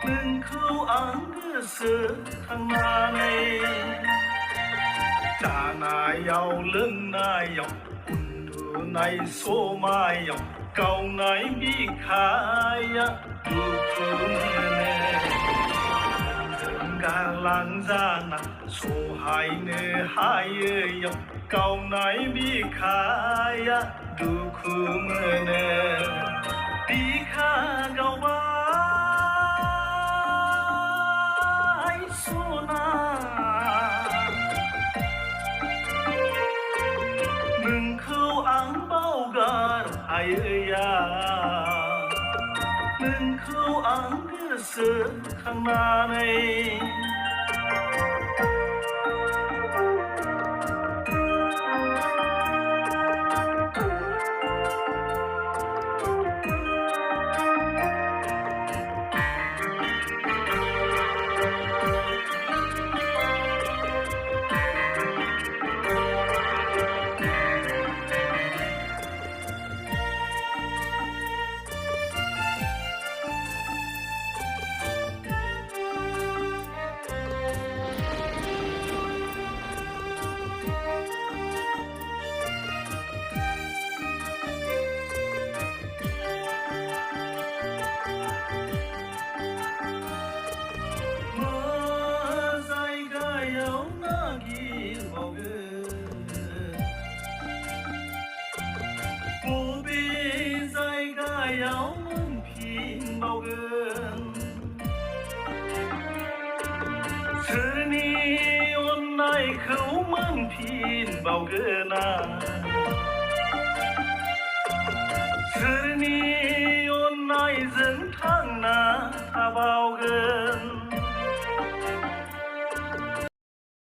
नोंखौ आं गोसो खांनानै जानायाव लोंनायाव उन्दुनाय समायाव गावनाय बिखाया दुखु मोनो गारलांजाना सहायनो हायैयाव गावनाय बिखाया दुखु मोनो बिखा गावबाय सना नोंखौ आं बावगार हायैया नोंखौ आं गोसो खांनानै बबे जायगायाव मोनफिनबावगोन सोरनि अननायखौ मोनफिनबावगोन आं